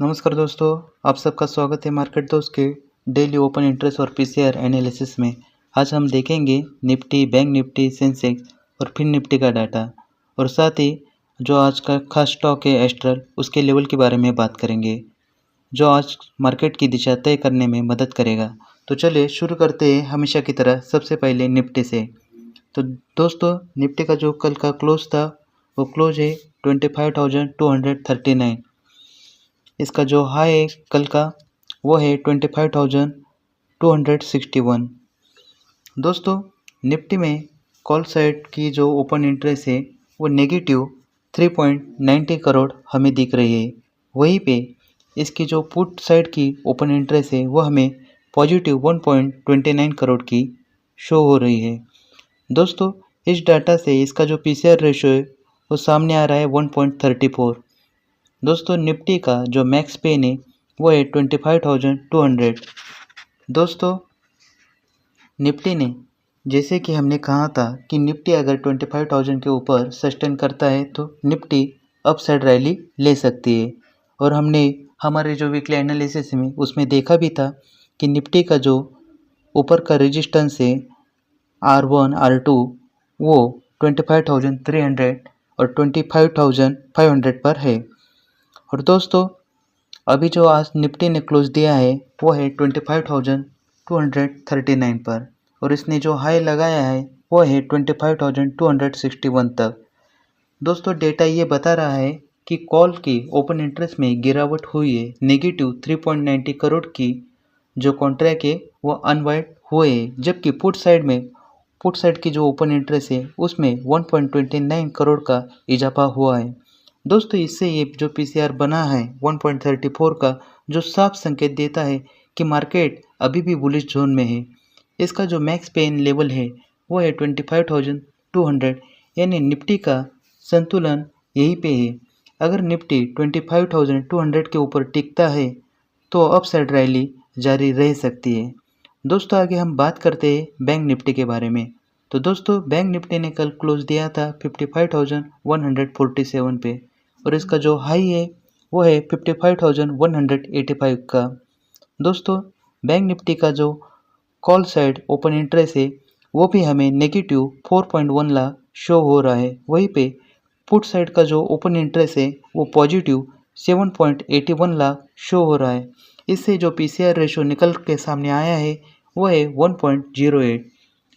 नमस्कार दोस्तों, आप सबका स्वागत है मार्केट दोस्त के डेली ओपन इंटरेस्ट और पीसीआर एनालिसिस में। आज हम देखेंगे निफ्टी, बैंक निफ्टी, सेंसेक्स और फिन निफ्टी का डाटा और साथ ही जो आज का खास स्टॉक है एस्ट्रल, उसके लेवल के बारे में बात करेंगे जो आज मार्केट की दिशा तय करने में मदद करेगा। तो चलिए शुरू करते हैं हमेशा की तरह सबसे पहले निफ्टी से। तो दोस्तों, निफ्टी का जो कल का क्लोज था वो क्लोज है 25,239। इसका जो हाई है कल का वो है 25,261। दोस्तों, निफ्टी में कॉल साइड की जो ओपन इंटरेस्ट है वो नेगेटिव 3.90 करोड़ हमें दिख रही है। वहीं पे इसकी जो पुट साइड की ओपन इंटरेस्ट है वो हमें पॉजिटिव 1.29 करोड़ की शो हो रही है। दोस्तों, इस डाटा से इसका जो पीसीआर रेशियो है वो सामने आ रहा है 1.34। दोस्तों, निफ्टी का जो मैक्स पेन है वो है 25,200। दोस्तों, निफ्टी ने जैसे कि हमने कहा था कि निफ्टी अगर 25,000 के ऊपर सस्टेन करता है तो निफ्टी अपसाइड रैली ले सकती है। और हमने हमारे जो वीकली एनालिसिस में उसमें देखा भी था कि निफ्टी का जो ऊपर का रेजिस्टेंस है R1 R2 वो 25,300 और 25,500 पर है। और दोस्तों, अभी जो आज निफ्टी ने क्लोज दिया है वो है 25,239 पर और इसने जो हाई लगाया है वो है 25,261 तक। दोस्तों, डेटा ये बता रहा है कि कॉल की ओपन इंटरेस्ट में गिरावट हुई है। नेगेटिव 3.90 करोड़ की जो कॉन्ट्रैक्ट है वो अनवाइंड हुए हैं, जबकि पुट साइड की जो ओपन इंटरेस्ट है उसमें 1.29 करोड़ का इजाफा हुआ है। दोस्तों, इससे ये जो पीसीआर बना है 1.34 का, जो साफ संकेत देता है कि मार्केट अभी भी बुलिश जोन में है। इसका जो मैक्स पेन लेवल है वो है 25,200, यानी निफ्टी का संतुलन यहीं पे है। अगर निफ्टी 25,200 के ऊपर टिकता है तो अपसाइड रैली जारी रह सकती है। दोस्तों, आगे हम बात करते हैं बैंक निफ्टी के बारे में। तो दोस्तों, बैंक निफ्टी ने कल क्लोज दिया था 55,147 पे और इसका जो हाई है वो है 55,185 का। दोस्तों, बैंक निफ्टी का जो कॉल साइड ओपन इंटरेस्ट है वो भी हमें नेगेटिव 4.1 लाख शो हो रहा है। वहीं पे पुट साइड का जो ओपन इंटरेस्ट है वो पॉजिटिव 7.81 लाख शो हो रहा है। इससे जो पीसीआर रेशो निकल के सामने आया है वो है 1.08।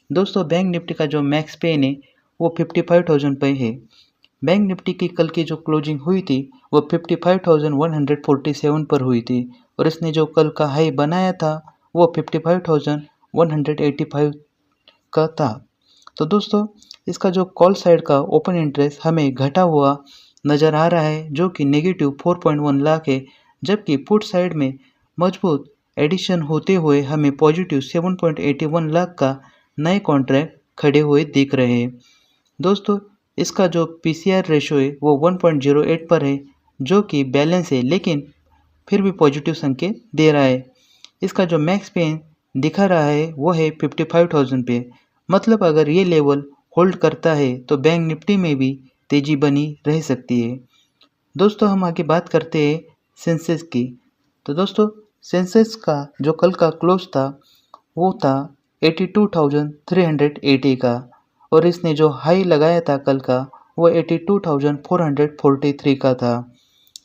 दोस्तों, बैंक निफ्टी का जो मैक्स पेन है वो 55,000 पे है। बैंक निफ्टी की कल की जो क्लोजिंग हुई थी वो 55,147 पर हुई थी और इसने जो कल का हाई बनाया था वो 55,185 का था। तो दोस्तों, इसका जो कॉल साइड का ओपन इंटरेस्ट हमें घटा हुआ नज़र आ रहा है जो कि नेगेटिव 4.1 लाख है, जबकि पुट साइड में मजबूत एडिशन होते हुए हमें पॉजिटिव 7.81 लाख का नए कॉन्ट्रैक्ट खड़े हुए दिख रहे हैं। दोस्तों, इसका जो पीसीआर रेशो है वो 1.08 पर है जो कि बैलेंस है, लेकिन फिर भी पॉजिटिव संकेत दे रहा है। इसका जो मैक्स पेन दिखा रहा है वो है 55,000 पे। मतलब अगर ये लेवल होल्ड करता है तो बैंक निफ्टी में भी तेजी बनी रह सकती है। दोस्तों, हम आगे बात करते हैं सेंसेक्स की। तो दोस्तों, सेंसेक्स का जो कल का क्लोज था वो था 82,380 का और इसने जो हाई लगाया था कल का वो 82,443 का था।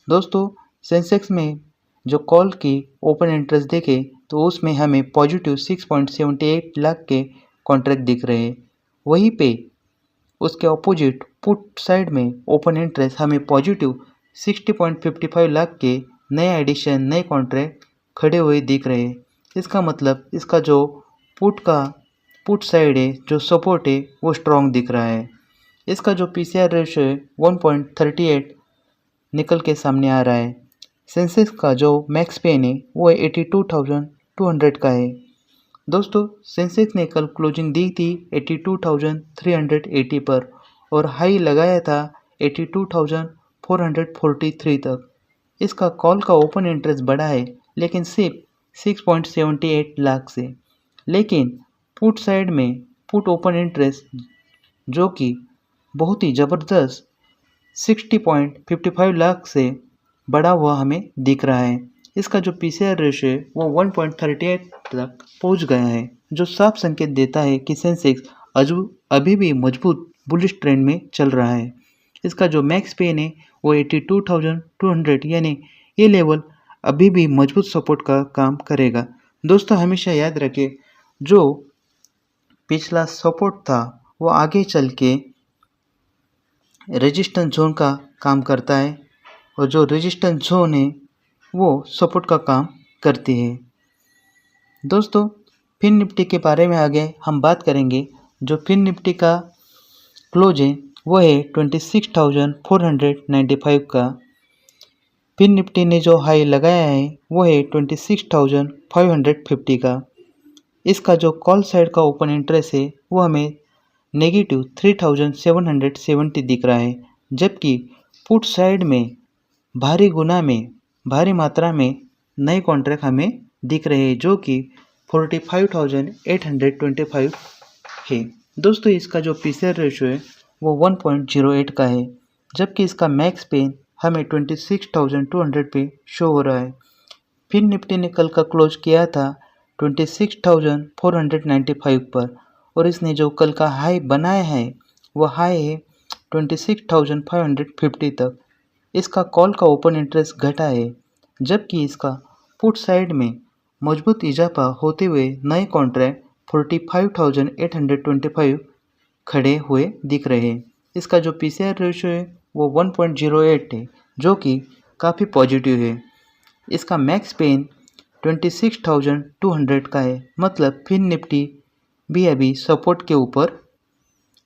दोस्तों, सेंसेक्स में जो कॉल की ओपन इंटरेस्ट देखें तो उसमें हमें पॉजिटिव 6.78 लाख के कॉन्ट्रैक्ट दिख रहे हैं। वहीं पे उसके ऑपोजिट पुट साइड में ओपन इंटरेस्ट हमें पॉजिटिव 60.55 लाख के नए एडिशन, नए कॉन्ट्रैक्ट खड़े हुए दिख रहे हैं। इसका मतलब इसका जो पुट साइड है, जो सपोर्ट है वो स्ट्रॉन्ग दिख रहा है। इसका जो पीसीआर रेशियो है 1.38 निकल के सामने आ रहा है। सेंसेक्स का जो मैक्स पेन है वो 82,200 का है। दोस्तों, सेंसेक्स ने कल क्लोजिंग दी थी 82,380 पर और हाई लगाया था 82,443 तक। इसका कॉल का ओपन इंटरेस्ट बढ़ा है लेकिन सिर्फ 6.78 लाख से। लेकिन पुट साइड में पुट ओपन इंटरेस्ट जो कि बहुत ही ज़बरदस्त 60.55 लाख से बढ़ा हुआ हमें दिख रहा है। इसका जो पीसीआर रेशियो है वो 1.38 तक पहुंच गया है, जो साफ संकेत देता है कि सेंसेक्स अभी भी मजबूत बुलिश ट्रेंड में चल रहा है। इसका जो मैक्स पेन है वो 82,200, यानी ये लेवल अभी भी मजबूत सपोर्ट का काम करेगा। दोस्तों हमेशा याद रखें, जो पिछला सपोर्ट था वो आगे चल के रेजिस्टेंस जोन का काम करता है, और जो रेजिस्टेंस जोन है वो सपोर्ट का काम करती है। दोस्तों फिन निफ्टी के बारे में आगे हम बात करेंगे। जो फिन निफ्टी का क्लोज है वो है 26,495 का। फिन निफ्टी ने जो हाई लगाया है वो है 26,550 का। इसका जो कॉल साइड का ओपन इंटरेस्ट है वो हमें नेगेटिव 3,770 दिख रहा है, जबकि पुट साइड में भारी मात्रा में नए कॉन्ट्रैक्ट हमें दिख रहे हैं, जो कि 45,825 है। दोस्तों इसका जो पीसीआर रेशियो है वो 1.08 का है, जबकि इसका मैक्स पेन हमें 26,200 पे शो हो रहा है। फिन निफ्टी ने कल का क्लोज किया था 26,495 पर, और इसने जो कल का हाई बनाया है वो हाई है 26,550 तक। इसका कॉल का ओपन इंटरेस्ट घटा है, जबकि इसका पुट साइड में मजबूत इजाफा होते हुए नए कॉन्ट्रैक्ट 45,825 खड़े हुए दिख रहे हैं। इसका जो पीसीआर रेशियो है वो 1.08 है, जो कि काफ़ी पॉजिटिव है। इसका मैक्स पेन 26,200 का है, मतलब फिन निफ्टी भी अभी सपोर्ट के ऊपर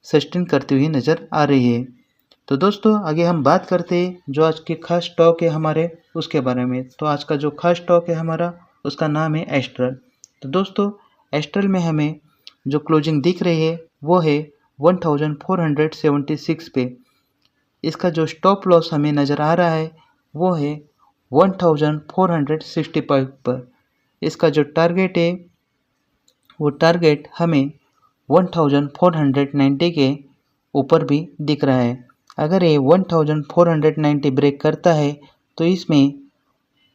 सस्टेन करती हुई नज़र आ रही है। तो दोस्तों आगे हम बात करते हैं जो आज के खास स्टॉक है हमारे उसके बारे में। तो आज का जो खास स्टॉक है हमारा उसका नाम है एस्ट्रल। तो दोस्तों एस्ट्रल में हमें जो क्लोजिंग दिख रही है वो है 1,476 पे। इसका जो स्टॉप लॉस हमें नज़र आ रहा है वो है 1,465 पर। इसका जो टारगेट है वो टारगेट हमें 1,490 के ऊपर भी दिख रहा है। अगर ये 1,490 ब्रेक करता है तो इसमें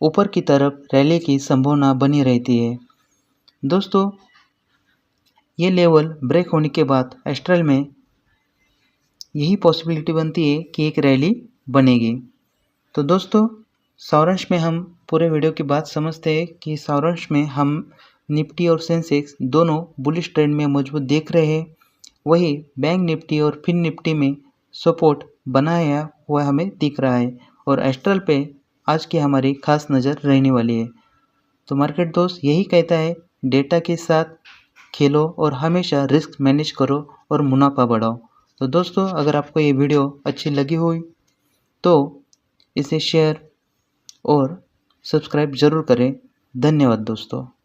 ऊपर की तरफ रैली की संभावना बनी रहती है। दोस्तों ये लेवल ब्रेक होने के बाद एस्ट्रल में यही पॉसिबिलिटी बनती है कि एक रैली बनेगी। तो दोस्तों सारांश में हम पूरे वीडियो की बात समझते हैं कि सारांश में हम निफ्टी और सेंसेक्स दोनों बुलिश ट्रेंड में मजबूत देख रहे हैं। वही बैंक निफ्टी और फिन निफ्टी में सपोर्ट बनाया हुआ हमें दिख रहा है, और एस्ट्रल पे आज की हमारी खास नज़र रहने वाली है। तो मार्केट दोस्त यही कहता है, डेटा के साथ खेलो और हमेशा रिस्क मैनेज करो और मुनाफा बढ़ाओ। तो दोस्तों अगर आपको ये वीडियो अच्छी लगी हुई तो इसे शेयर और सब्सक्राइब ज़रूर करें। धन्यवाद दोस्तों।